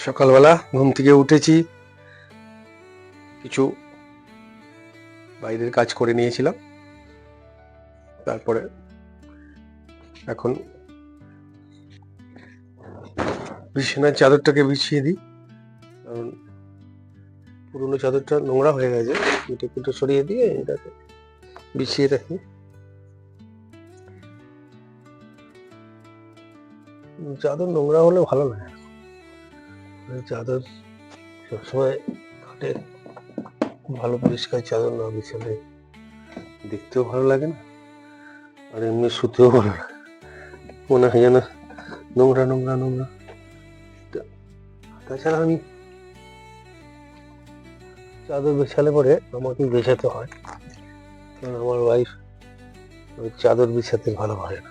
সকালবেলা ঘুম থেকে উঠেছি, কিছু বাইরের কাজ করে নিয়েছিলাম। তারপরে এখন বিছানার চাদরটাকে বিছিয়ে দিই, কারণ পুরোনো চাদরটা নোংরা হয়ে গেছে। কেটে কুটে সরিয়ে দিয়ে এটাকে বিছিয়ে রাখি। চাদর নোংরা হলে ভালো লাগে না, চাদর সবসময় খাটে ভালো পরিষ্কার চাদর না বিছালে দেখতেও ভালো লাগে না, আর এমনি শুতেও ভালো লাগে, মনে হয় যেন নোংরা নোংরা নোংরা। তাছাড়া আমি চাদর বিছালে পরে আমাকেই বিছাতে হয়, কারণ আমার ওয়াইফ ওই চাদর বিছাতে ভালো হয় না।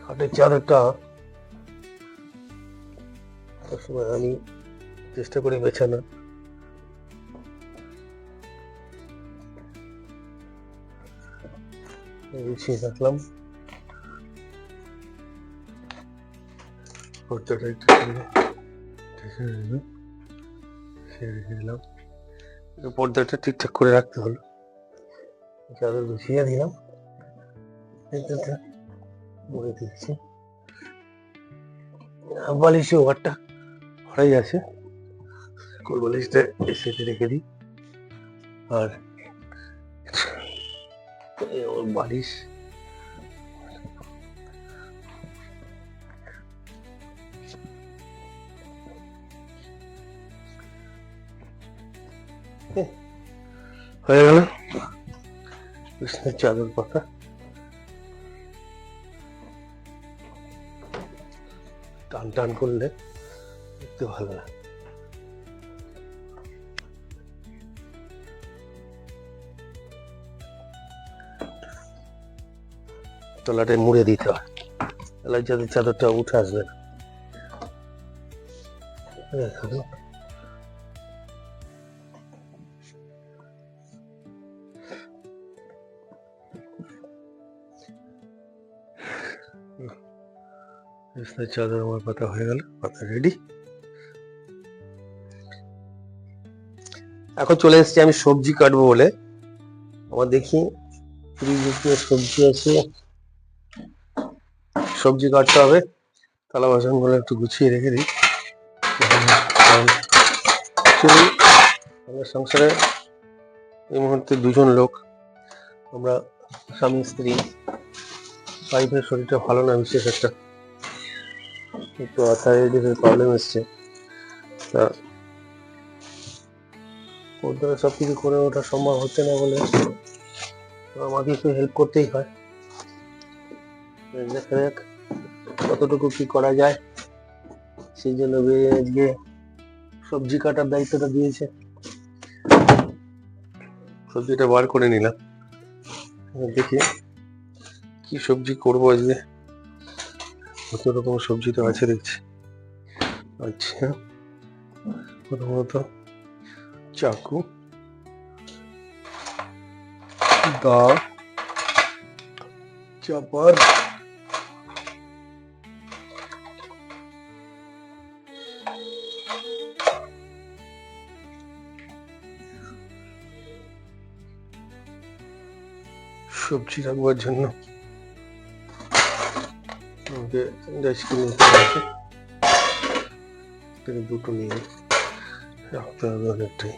খাটের চাদরটা সবসময় আমি চেষ্টা করি বেছানোর। বিছিয়ে রাখলাম, পর্দাটা একটু পর্দাটা ঠিকঠাক করে রাখতে হলো। চাদর বিছিয়ে দিলাম, মুড়ে দিচ্ছি। বালিশে ওভারটা ভরাই আছে, কোল বালিশটা এসে রেখে দিই। আর বালিশ হয়ে গেল বিছানার চাদর পাতা। টান টান করলে দেখতে ভালো লাগে। তলাটায় মুড়ে দিতে হয়, তাহলে যাতে চাদরটা উঠে আসবে না। চাদর আমার পাতা হয়ে গেল, পাতা রেডি। এখন চলে এসেছি আমি সবজি কাটবো বলে। আমার দেখি সবজি আছে, সবজি কাটতে হবে। থালা বাসনগুলো একটু গুছিয়ে রেখে দিই। আমার সংসারে এই মুহূর্তে দুজন লোক, আমরা স্বামী স্ত্রী। ওয়াইফের শরীরটা ভালো না, বিশেষ একটু আর্থারাইটিসের প্রবলেম এসছে, তা ওর দ্বারা সবকিছু করে ওঠা সম্ভব হচ্ছে না বলে আমাকে একটু হেল্প করতেই হয়। দেখা যাক কতটুকু কি করা যায়, সেই জন্য আজকে সবজি কাটার দায়িত্বটা দিয়েছে। সবজিটা বার করে নিলাম, দেখি কি সবজি করবো আজকে। কত রকম সবজি তো আছে দেখছি। আচ্ছা, প্রথমত চাকু, দা, চাপার, সবজি রাখবার জন্য আমাকে ডাস্টবিন নিতে হবে, দুটো নিয়ে রাখতে হবে অনেকটাই।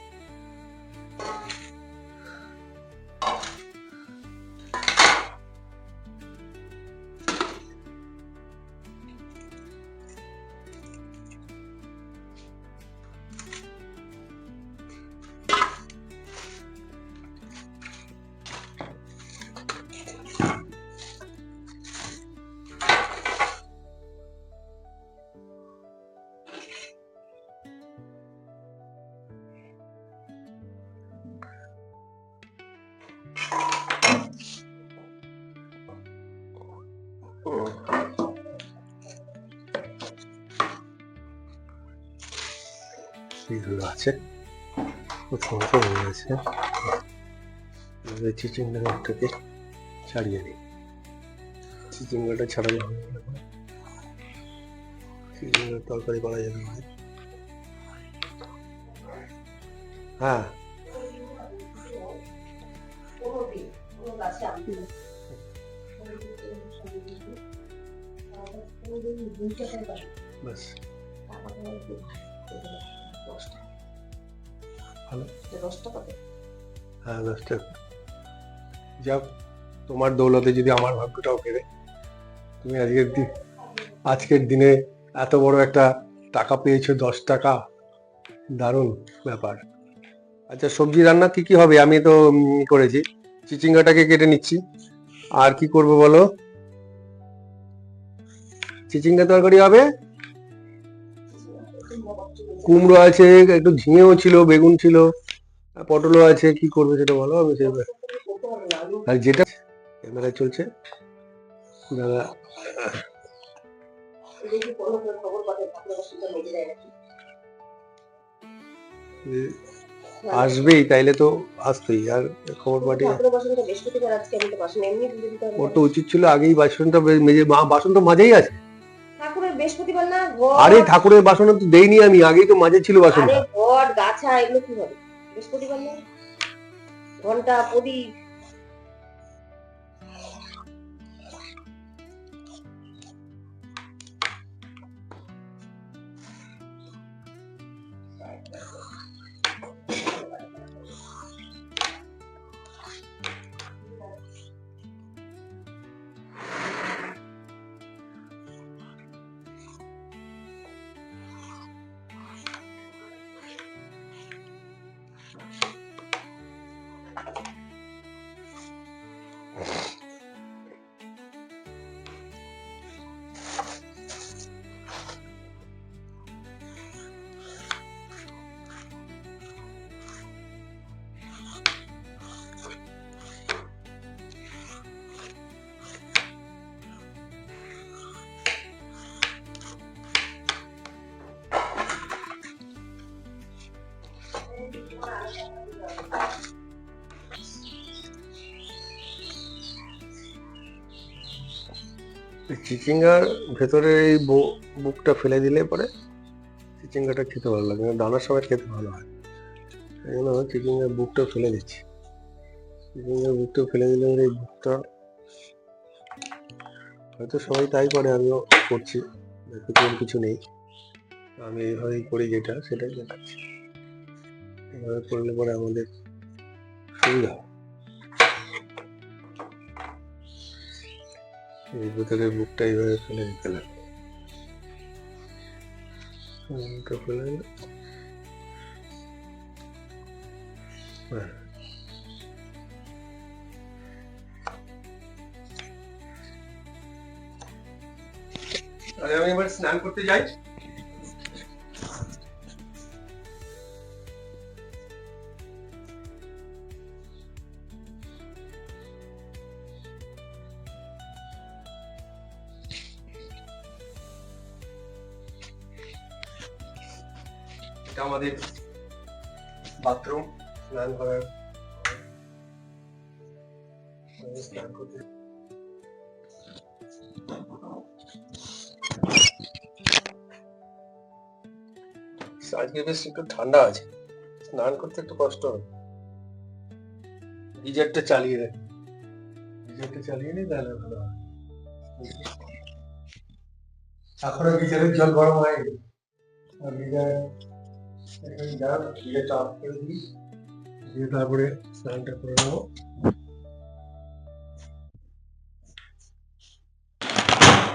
এইগুলো আছে, প্রথমত হয়ে গেছে। চিচিঙ্গাটাকে ছাড়িয়ে নিই। চিচিঙ্গাটা ছাড়ানো হয়ে গেল, চিচিঙ্গার তরকারি করা যেতে পারে। হ্যাঁ, ব্যাস ভালো। হ্যাঁ, 10 টাকা। যাক, তোমার দৌলতে যদি আমার ভাগ্যটাও ফেরে, তুমি আজকের দিনে এত বড় একটা টাকা পেয়েছো, 10 টাকা, দারুণ ব্যাপার। আচ্ছা, সবজি রান্না কি কি হবে? আমি তো করেছি, চিচিঙ্গাটাকে কেটে নিচ্ছি। আর কি করব বলো? চিচিঙ্গা তরকারি হবে, কুমড়ো আছে, একটু ঝিঙেও ছিল, বেগুন ছিল, পটলও আছে। কি করবে সেটা বলো, আমি সেটা। আর যেটা ক্যামেরা চলছে দাদা, আসবেই, তাইলে তো আসতেই। আর খবর পাঠিয়ে ওর তো উচিত ছিল আগেই বাসনটা মেজে, বাসন তো মাঝেই আছে। বৃহস্পতিবার না, আরে ঠাকুরের বাসন তো দেইনি আমি, আগেই তো মাঝে ছিল বাসন। আরে ঘট গাছা এগুলো কি হবে? বৃহস্পতিবার না, ঘন্টা প্রদীপ। চিচিঙ্গার ভেতরে এই বুকটা ফেলে দিলে পরে চিচিঙ্গাটা খেতে ভালো লাগে, দানার সময় খেতে ভালো হয়। এই জন্য চিচিঙ্গার বুকটা ফেলে দিচ্ছি। চিচিঙ্গার বুকটা ফেলে দিলে এই বুকটা, হয়তো সবাই তাই করে, আমিও করছি, কিছু নেই। আমি এইভাবেই করি, যেটা সেটাই দেখাচ্ছি। এভাবে করলে পরে আমাদের সুবিধা। এই ভেতরে বুকটা এইভাবে ফেলে দিতে লাগে, ফেলে দিলে আমি এবার স্নান করতে যাই। এটা আমাদের বাথরুম, স্নান করার। স্নান করতে আজকে বেশ একটু ঠান্ডা আছে, স্নান করতে একটু কষ্ট হবে। গিজারটা চালিয়ে নি, তাহলে ভালো হয়। এখনো গিজারের জল গরম হয়নি, গিজারটা অফ করে দিই, দিয়ে তারপরে স্নানটা করে নেবো।